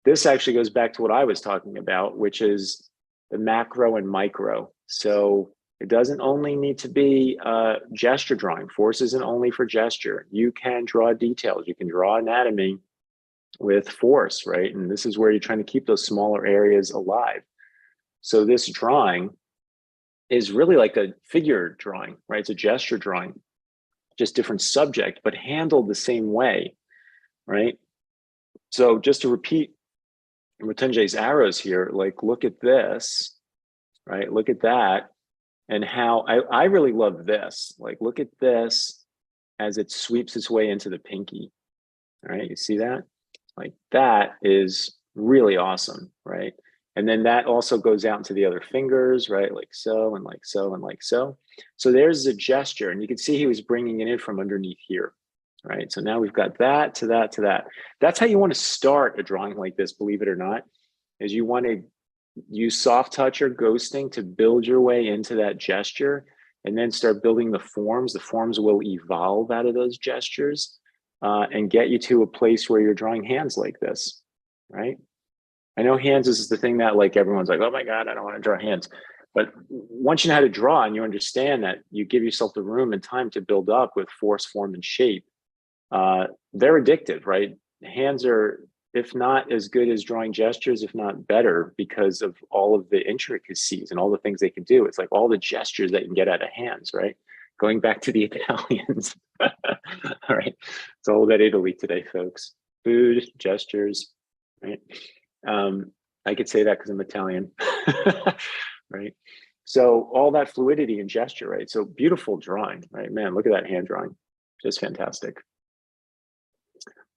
this actually goes back to what I was talking about, which is the macro and micro. So It doesn't only need to be gesture drawing. Force isn't only for gesture. You can draw details. You can draw anatomy with force, right? And this is where you're trying to keep those smaller areas alive. So this drawing is really like a figure drawing, right? It's a gesture drawing, just different subject, but handled the same way, right? So just to repeat Mattesi's arrows here, like look at this, right? Look at that. And how I really love this. Like, look at this as it sweeps its way into the pinky. All right, you see that? Like, that is really awesome, right? And then that also goes out into the other fingers, right? Like so, and like so, and like so. So there's a gesture, and you can see he was bringing it in from underneath here, right? So now we've got that to that to that. That's how you want to start a drawing like this, believe it or not, is you want to use soft touch or ghosting to build your way into that gesture, and then start building the forms. The forms will evolve out of those gestures and get you to a place where you're drawing hands like this, right? I know hands is the thing that like everyone's like, oh my God, I don't want to draw hands. But once you know how to draw and you understand that you give yourself the room and time to build up with force, form, and shape, they're addictive, right? Hands are, if not as good as drawing gestures, if not better, because of all of the intricacies and all the things they can do. It's like all the gestures that you can get out of hands, right? Going back to the Italians. All right. It's all about Italy today, folks. Food, gestures, right? I could say that because I'm Italian, right? So all that fluidity and gesture, right? So beautiful drawing, right? Man, look at that hand drawing. Just fantastic.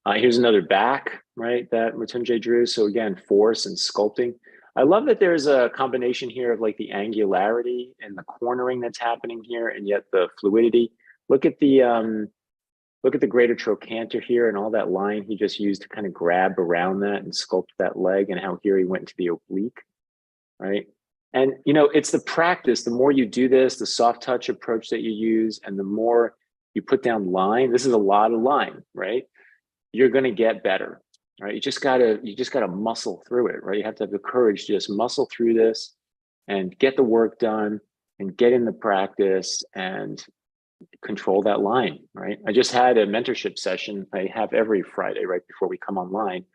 Here's another back, right, that Mattesi drew. So again, force and sculpting. I love that there's a combination here of like the angularity and the cornering that's happening here, and yet the fluidity. Look at the greater trochanter here and all that line he just used to kind of grab around that and sculpt that leg, and how here he went into the oblique, right? And you know, it's the practice. The more you do this, the soft touch approach that you use, and the more you put down line, this is a lot of line, right? You're going to get better, right? You just gotta muscle through it, right? You have to have the courage to just muscle through this and get the work done and get in the practice and control that line, right? I just had a mentorship session I have every Friday right before we come online.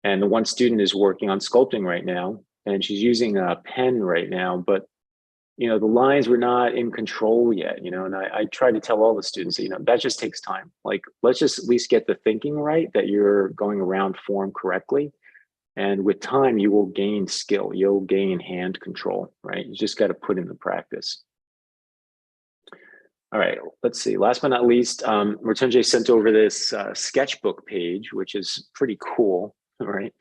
And the one student is working on sculpting right now, and she's using a pen right now, but you know, the lines were not in control yet, you know, and I try to tell all the students that, you know, that just takes time. Like, let's just at least get the thinking right, that you're going around form correctly. And with time, you will gain skill. You'll gain hand control, right? You just got to put in the practice. All right, let's see. Last but not least, Mattesi sent over this sketchbook page, which is pretty cool, right?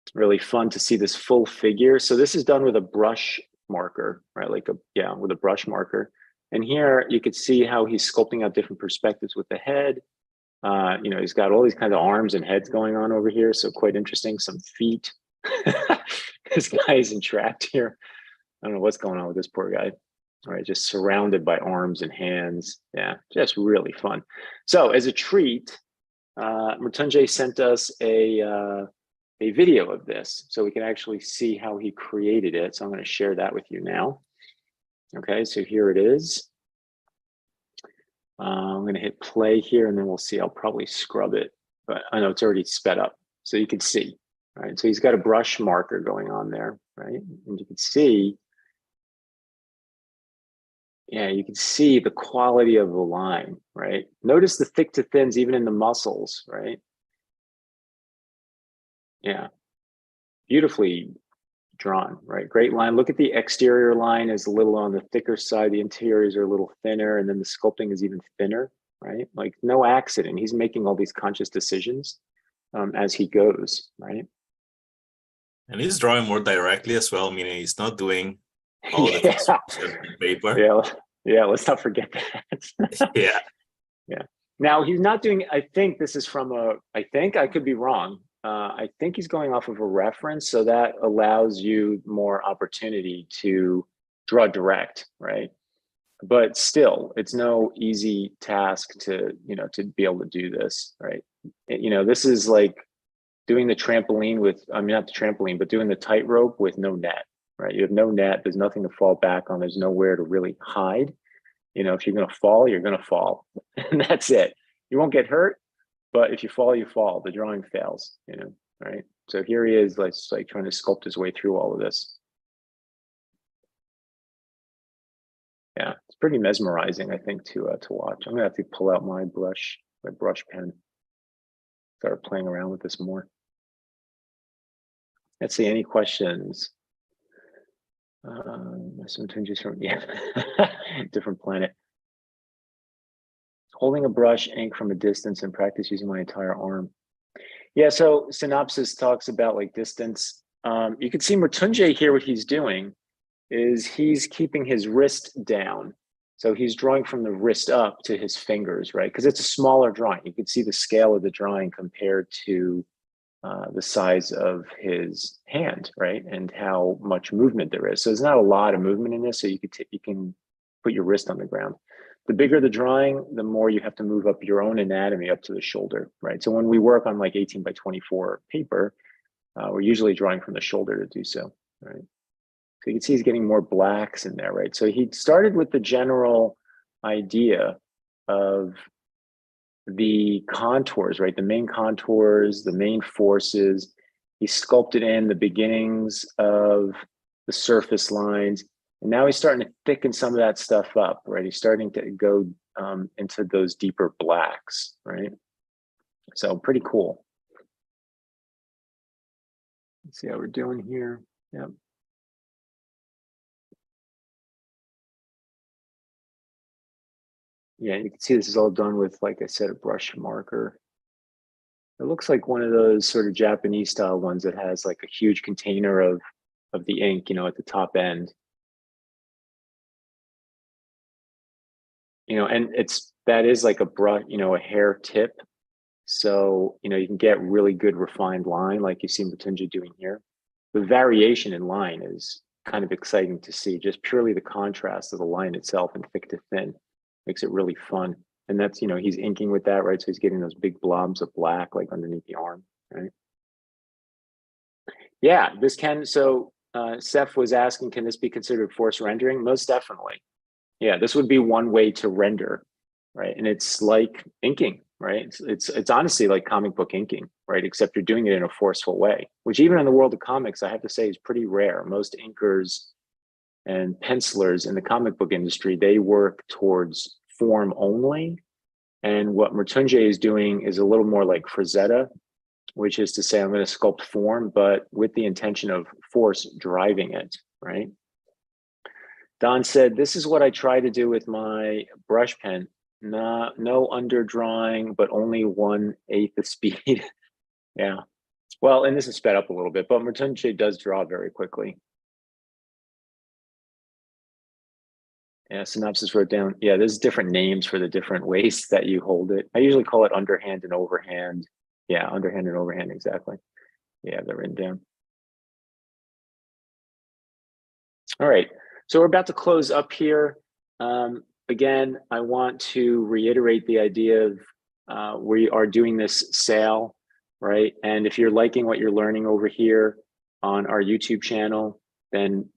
It's really fun to see this full figure. So this is done with a brush marker, right? Like with a brush marker. And here you could see how he's sculpting out different perspectives with the head. You know, he's got all these kind of arms and heads going on over here. So quite interesting. Some feet. This guy is entrapped here. I don't know what's going on with this poor guy. All right, just surrounded by arms and hands. Yeah, just really fun. So as a treat, Mattesi sent us a video of this so we can actually see how he created it. So I'm going to share that with you now. Okay, so here it is. I'm going to hit play here, and then we'll see. I'll probably scrub it, but I know it's already sped up, so you can see. Right, so he's got a brush marker going on there, right? And you can see, yeah, you can see the quality of the line, right? Notice the thick to thins even in the muscles, right? Yeah, beautifully drawn, right? Great line. Look at the exterior line is a little on the thicker side. The interiors are a little thinner, and then the sculpting is even thinner, right? Like no accident. He's making all these conscious decisions as he goes, right? And he's drawing more directly as well, meaning he's not doing all the things on paper. Yeah, let's not forget that. Yeah. Yeah. Now he's not doing, I think this is from I think I could be wrong. I think he's going off of a reference, so that allows you more opportunity to draw direct, right? But still, it's no easy task to, you know, to be able to do this, right? You know, this is like doing the trampoline with, I mean, not the trampoline, but doing the tightrope with no net, right? You have no net, there's nothing to fall back on, there's nowhere to really hide. You know, if you're going to fall, you're going to fall, and that's it. You won't get hurt, but if you fall, you fall. The drawing fails, you know, right? So here he is, like trying to sculpt his way through all of this. Yeah, it's pretty mesmerizing, I think, to watch. I'm gonna have to pull out my brush pen, start playing around with this more. Let's see, any questions? Some changes from, yeah, different planet. Holding a brush, ink from a distance, and practice using my entire arm. Yeah, so synopsis talks about like distance. You can see Mrityunjay here, what he's doing is he's keeping his wrist down. So he's drawing from the wrist up to his fingers, right? Because it's a smaller drawing. You can see the scale of the drawing compared to the size of his hand, right? And how much movement there is. So there's not a lot of movement in this. So you can put your wrist on the ground. The bigger the drawing, the more you have to move up your own anatomy up to the shoulder, right? So when we work on like 18 by 24 paper, we're usually drawing from the shoulder to do so, right? So you can see he's getting more blacks in there, right? So he started with the general idea of the contours, right? The main contours, the main forces. He sculpted in the beginnings of the surface lines. And now he's starting to thicken some of that stuff up, right? He's starting to go into those deeper blacks, right? So pretty cool. Let's see how we're doing here. Yep. Yeah, you can see this is all done with, like I said, a brush marker. It looks like one of those sort of Japanese style ones that has like a huge container of the ink, you know, at the top end. You know, and that is like a brush, you know, a hair tip. So, you know, you can get really good refined line like you see Mrityunjay doing here. The variation in line is kind of exciting to see, just purely the contrast of the line itself and thick to thin makes it really fun. And that's, you know, he's inking with that, right? So he's getting those big blobs of black like underneath the arm, right? Yeah, this can, so Seth was asking, can this be considered force rendering? Most definitely. Yeah, this would be one way to render, right? And it's like inking, right? It's honestly like comic book inking, right? Except you're doing it in a forceful way, which even in the world of comics, I have to say is pretty rare. Most inkers and pencilers in the comic book industry, they work towards form only. And what Mrityunjay is doing is a little more like Frazetta, which is to say I'm going to sculpt form, but with the intention of force driving it, right? Don said, this is what I try to do with my brush pen. No underdrawing, but only 1/8 the speed. Yeah. Well, and this is sped up a little bit, but Mrityunjay does draw very quickly. Yeah, synopsis wrote down. Yeah, there's different names for the different ways that you hold it. I usually call it underhand and overhand. Yeah, underhand and overhand, exactly. Yeah, they're written down. All right, so we're about to close up here. Again, I want to reiterate the idea of we are doing this sale, right? And if you're liking what you're learning over here on our YouTube channel, then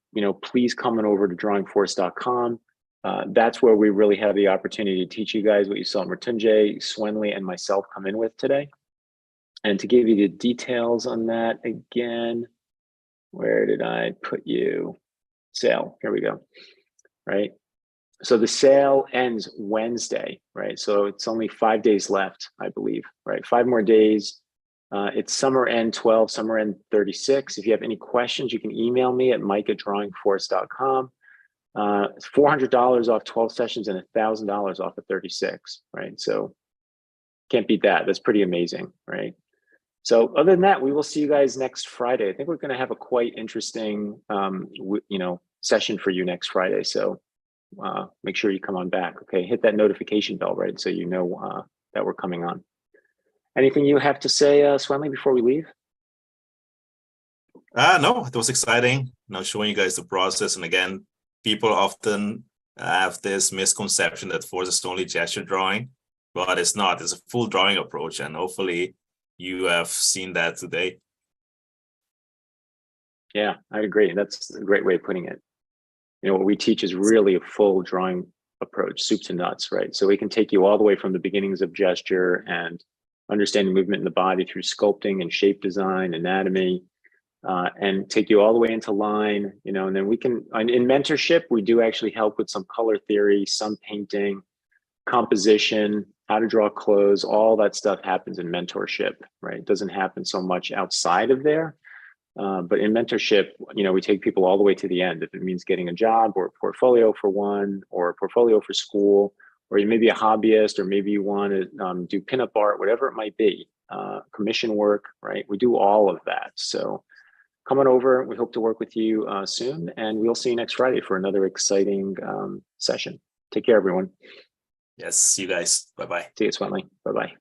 please come on over to drawingforce.com. That's where we really have the opportunity to teach you guys what you saw Mrityunjay, Swenley, and myself come in with today. And to give you the details on that again, where did I put you? Sale, here we go, right? So the sale ends Wednesday, right? So it's only 5 days left, I believe, right? 5 more days. It's summer end 12, summer end 36. If you have any questions, you can email me at mike@drawingforce.com. It's $400 off 12 sessions and $1,000 off of 36, right? So can't beat that. That's pretty amazing, right? So other than that, we will see you guys next Friday. I think we're going to have a quite interesting, session for you next Friday. So make sure you come on back. Okay, hit that notification bell, right? So you know that we're coming on. Anything you have to say, Swenley, before we leave? No, it was exciting. Showing you guys the process. And again, people often have this misconception that force is only gesture drawing, but it's not. It's a full drawing approach, and hopefully you have seen that today. Yeah, I agree. That's a great way of putting it. What we teach is really a full drawing approach, soup to nuts, right? So we can take you all the way from the beginnings of gesture and understanding movement in the body through sculpting and shape design, anatomy, and take you all the way into line, and then we can, in mentorship, we do actually help with some color theory, some painting, composition, how to draw clothes, all that stuff happens in mentorship, right? It doesn't happen so much outside of there. But in mentorship, we take people all the way to the end. If it means getting a job or a portfolio for one, or a portfolio for school, or you may be a hobbyist, or maybe you want to do pinup art, whatever it might be, commission work, right? We do all of that. So come on over. We hope to work with you soon, and we'll see you next Friday for another exciting session. Take care, everyone. Yes, see you guys. Bye-bye. See you, Swanley. Bye-bye.